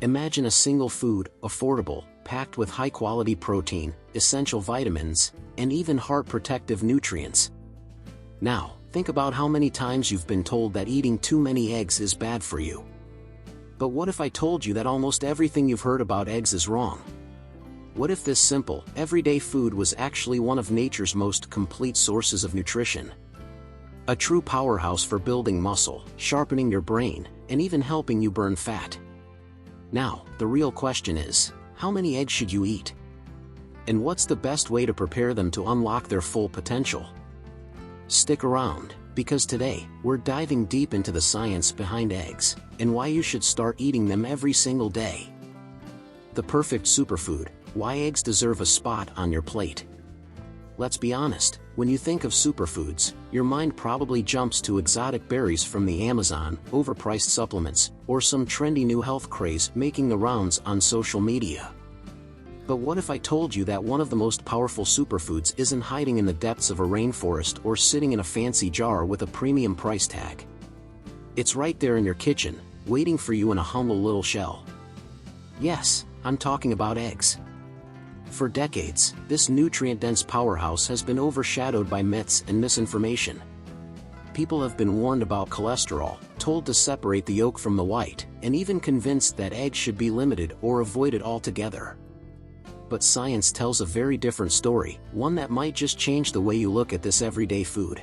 Imagine a single food, affordable, packed with high-quality protein, essential vitamins, and even heart-protective nutrients. Now, think about how many times you've been told that eating too many eggs is bad for you. But what if I told you that almost everything you've heard about eggs is wrong? What if this simple, everyday food was actually one of nature's most complete sources of nutrition? A true powerhouse for building muscle, sharpening your brain, and even helping you burn fat. Now, the real question is, how many eggs should you eat? And what's the best way to prepare them to unlock their full potential? Stick around, because today, we're diving deep into the science behind eggs, and why you should start eating them every single day. The perfect superfood, why eggs deserve a spot on your plate. Let's be honest, when you think of superfoods, your mind probably jumps to exotic berries from the Amazon, overpriced supplements, or some trendy new health craze making the rounds on social media. But what if I told you that one of the most powerful superfoods isn't hiding in the depths of a rainforest or sitting in a fancy jar with a premium price tag? It's right there in your kitchen, waiting for you in a humble little shell. Yes, I'm talking about eggs. For decades, this nutrient-dense powerhouse has been overshadowed by myths and misinformation. People have been warned about cholesterol, told to separate the yolk from the white, and even convinced that eggs should be limited or avoided altogether. But science tells a very different story, one that might just change the way you look at this everyday food.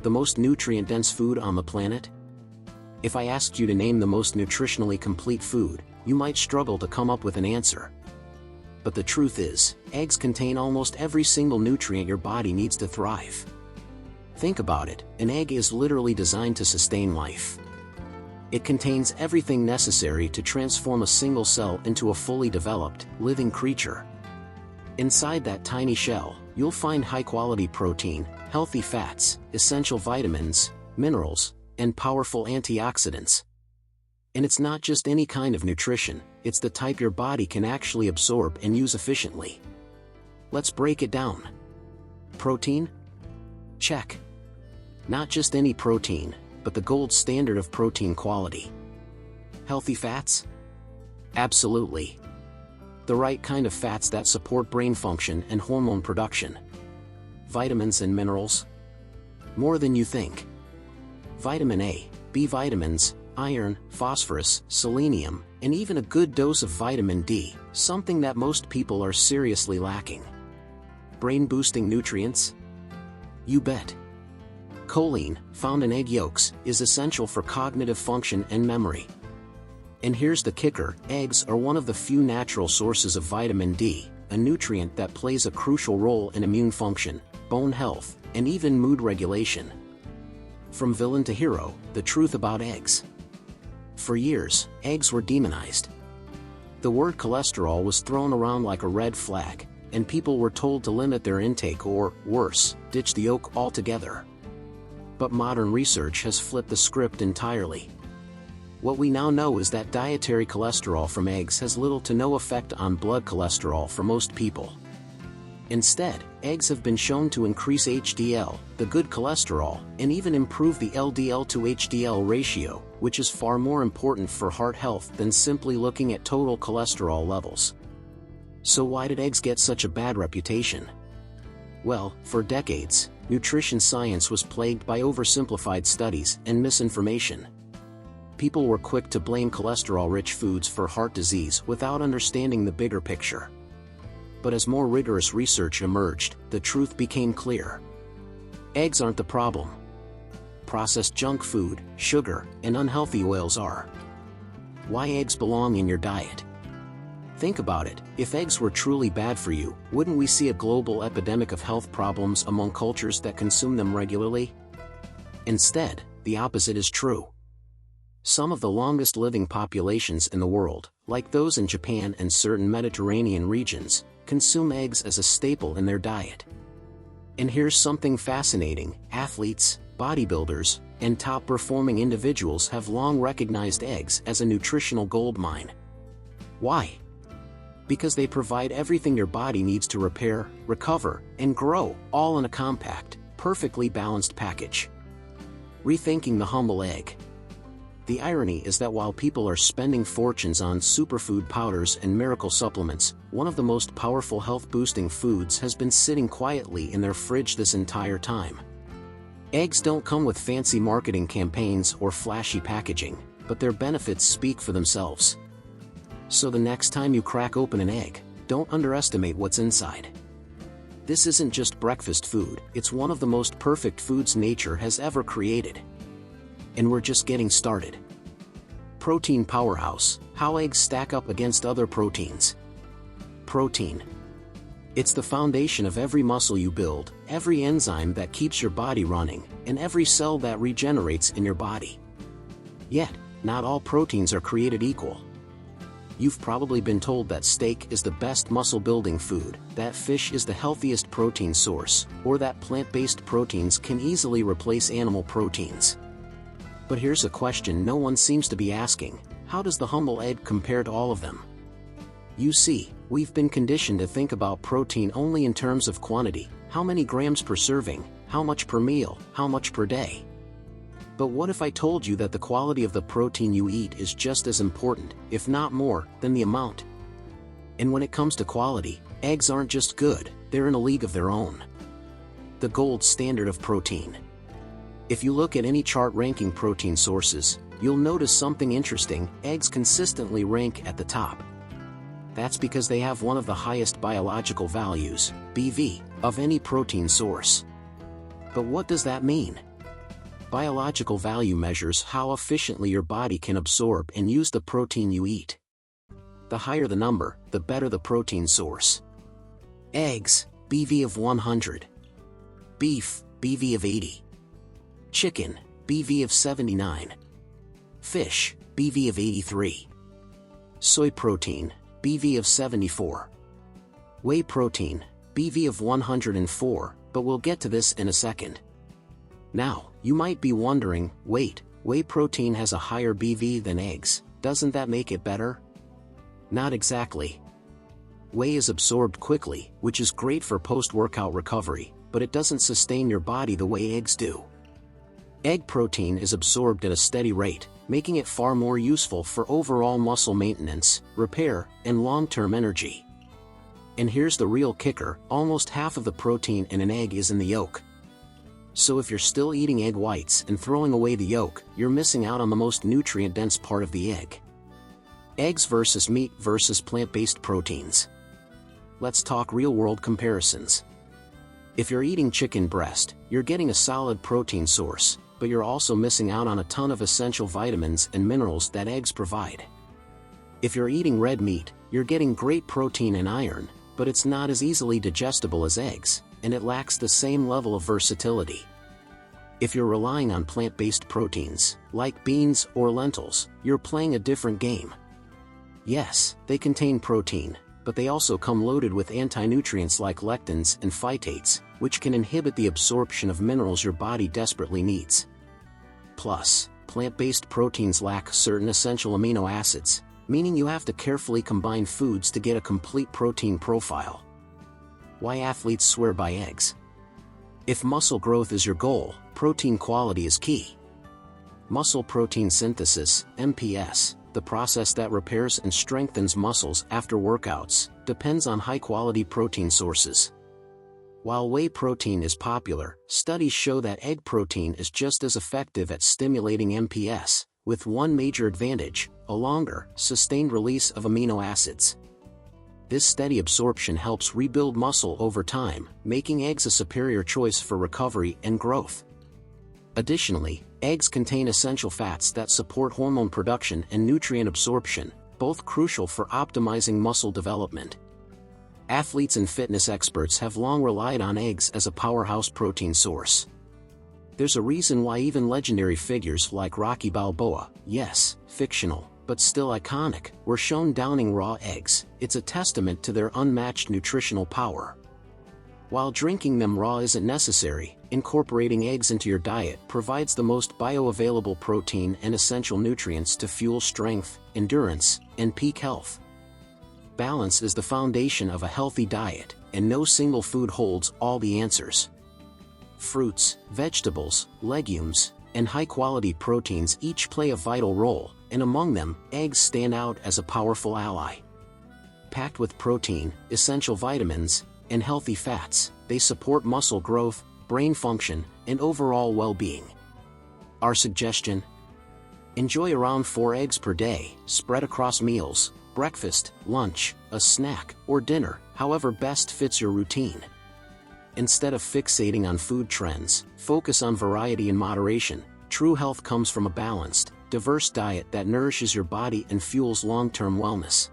The most nutrient-dense food on the planet? If I asked you to name the most nutritionally complete food, you might struggle to come up with an answer. But the truth is, eggs contain almost every single nutrient your body needs to thrive. Think about it, an egg is literally designed to sustain life. It contains everything necessary to transform a single cell into a fully developed, living creature. Inside that tiny shell, you'll find high-quality protein, healthy fats, essential vitamins, minerals, and powerful antioxidants. And it's not just any kind of nutrition, it's the type your body can actually absorb and use efficiently. Let's break it down. Protein? Check. Not just any protein, but the gold standard of protein quality. Healthy fats? Absolutely. The right kind of fats that support brain function and hormone production. Vitamins and minerals? More than you think. Vitamin A, B vitamins, iron, phosphorus, selenium, and even a good dose of vitamin D, something that most people are seriously lacking. Brain-boosting nutrients? You bet. Choline, found in egg yolks, is essential for cognitive function and memory. And here's the kicker, eggs are one of the few natural sources of vitamin D, a nutrient that plays a crucial role in immune function, bone health, and even mood regulation. From villain to hero, the truth about eggs. For years, eggs were demonized. The word cholesterol was thrown around like a red flag, and people were told to limit their intake or, worse, ditch the yolk altogether. But modern research has flipped the script entirely. What we now know is that dietary cholesterol from eggs has little to no effect on blood cholesterol for most people. Instead, eggs have been shown to increase HDL, the good cholesterol, and even improve the LDL to HDL ratio, which is far more important for heart health than simply looking at total cholesterol levels. So why did eggs get such a bad reputation? Well, for decades, nutrition science was plagued by oversimplified studies and misinformation. People were quick to blame cholesterol-rich foods for heart disease without understanding the bigger picture. But as more rigorous research emerged, the truth became clear. Eggs aren't the problem. Processed junk food, sugar, and unhealthy oils are. Why eggs belong in your diet? Think about it, if eggs were truly bad for you, wouldn't we see a global epidemic of health problems among cultures that consume them regularly? Instead, the opposite is true. Some of the longest living populations in the world, like those in Japan and certain Mediterranean regions, consume eggs as a staple in their diet. And here's something fascinating, athletes, bodybuilders, and top-performing individuals have long recognized eggs as a nutritional goldmine. Why? Because they provide everything your body needs to repair, recover, and grow, all in a compact, perfectly balanced package. Rethinking the humble egg. The irony is that while people are spending fortunes on superfood powders and miracle supplements, one of the most powerful health-boosting foods has been sitting quietly in their fridge this entire time. Eggs don't come with fancy marketing campaigns or flashy packaging, but their benefits speak for themselves. So the next time you crack open an egg, don't underestimate what's inside. This isn't just breakfast food, it's one of the most perfect foods nature has ever created. And we're just getting started. Protein powerhouse: how eggs stack up against other proteins. Protein. It's the foundation of every muscle you build, every enzyme that keeps your body running, and every cell that regenerates in your body. Yet, not all proteins are created equal. You've probably been told that steak is the best muscle-building food, that fish is the healthiest protein source, or that plant-based proteins can easily replace animal proteins. But here's a question no one seems to be asking: how does the humble egg compare to all of them? You see, we've been conditioned to think about protein only in terms of quantity: how many grams per serving, how much per meal, how much per day. But what if I told you that the quality of the protein you eat is just as important, if not more, than the amount? And when it comes to quality, eggs aren't just good, they're in a league of their own. The gold standard of protein. If you look at any chart ranking protein sources, you'll notice something interesting: eggs consistently rank at the top. That's because they have one of the highest biological values, BV, of any protein source. But what does that mean? Biological value measures how efficiently your body can absorb and use the protein you eat. The higher the number, the better the protein source. Eggs, BV of 100. Beef, BV of 80. Chicken, BV of 79. Fish, BV of 83. Soy protein, BV of 74. Whey protein, BV of 104, but we'll get to this in a second. Now, you might be wondering, wait, whey protein has a higher BV than eggs, doesn't that make it better? Not exactly. Whey is absorbed quickly, which is great for post-workout recovery, but it doesn't sustain your body the way eggs do. Egg protein is absorbed at a steady rate, making it far more useful for overall muscle maintenance, repair, and long-term energy. And here's the real kicker: almost half of the protein in an egg is in the yolk. So if you're still eating egg whites and throwing away the yolk, you're missing out on the most nutrient-dense part of the egg. Eggs versus meat versus plant-based proteins. Let's talk real-world comparisons. If you're eating chicken breast, you're getting a solid protein source, but you're also missing out on a ton of essential vitamins and minerals that eggs provide. If you're eating red meat, you're getting great protein and iron, but it's not as easily digestible as eggs, and it lacks the same level of versatility. If you're relying on plant-based proteins, like beans or lentils, you're playing a different game. Yes, they contain protein, but they also come loaded with anti-nutrients like lectins and phytates, which can inhibit the absorption of minerals your body desperately needs. Plus, plant-based proteins lack certain essential amino acids, meaning you have to carefully combine foods to get a complete protein profile. Why athletes swear by eggs? If muscle growth is your goal, protein quality is key. Muscle protein synthesis, MPS, the process that repairs and strengthens muscles after workouts, depends on high-quality protein sources. While whey protein is popular, studies show that egg protein is just as effective at stimulating MPS, with one major advantage: a longer, sustained release of amino acids. This steady absorption helps rebuild muscle over time, making eggs a superior choice for recovery and growth. Additionally, eggs contain essential fats that support hormone production and nutrient absorption, both crucial for optimizing muscle development. Athletes and fitness experts have long relied on eggs as a powerhouse protein source. There's a reason why even legendary figures like Rocky Balboa, yes, fictional, but still iconic, were shown downing raw eggs. It's a testament to their unmatched nutritional power. While drinking them raw isn't necessary, incorporating eggs into your diet provides the most bioavailable protein and essential nutrients to fuel strength, endurance, and peak health. Balance is the foundation of a healthy diet, and no single food holds all the answers. Fruits, vegetables, legumes, and high-quality proteins each play a vital role, and among them, eggs stand out as a powerful ally. Packed with protein, essential vitamins, and healthy fats, they support muscle growth, brain function, and overall well-being. Our suggestion? Enjoy around 4 eggs per day, spread across meals, breakfast, lunch, a snack, or dinner, however best fits your routine. Instead of fixating on food trends, focus on variety and moderation. True health comes from a balanced, diverse diet that nourishes your body and fuels long-term wellness.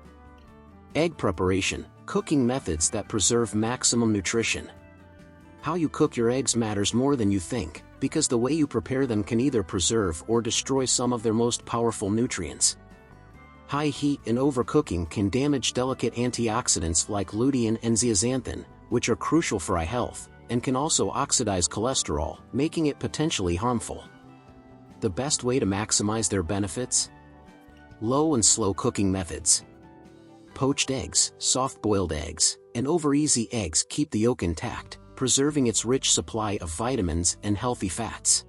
Egg preparation, cooking methods that preserve maximum nutrition. How you cook your eggs matters more than you think, because the way you prepare them can either preserve or destroy some of their most powerful nutrients. High heat and overcooking can damage delicate antioxidants like lutein and zeaxanthin, which are crucial for eye health, and can also oxidize cholesterol, making it potentially harmful. The best way to maximize their benefits? Low and slow cooking methods. Poached eggs, soft-boiled eggs, and over-easy eggs keep the yolk intact, preserving its rich supply of vitamins and healthy fats.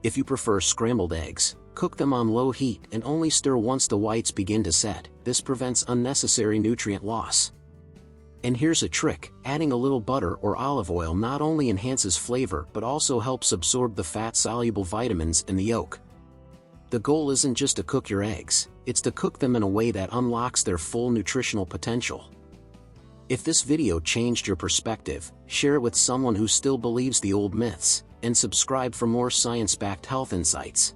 If you prefer scrambled eggs, cook them on low heat and only stir once the whites begin to set. This prevents unnecessary nutrient loss. And here's a trick: adding a little butter or olive oil not only enhances flavor but also helps absorb the fat-soluble vitamins in the yolk. The goal isn't just to cook your eggs, it's to cook them in a way that unlocks their full nutritional potential. If this video changed your perspective, share it with someone who still believes the old myths, and subscribe for more science-backed health insights.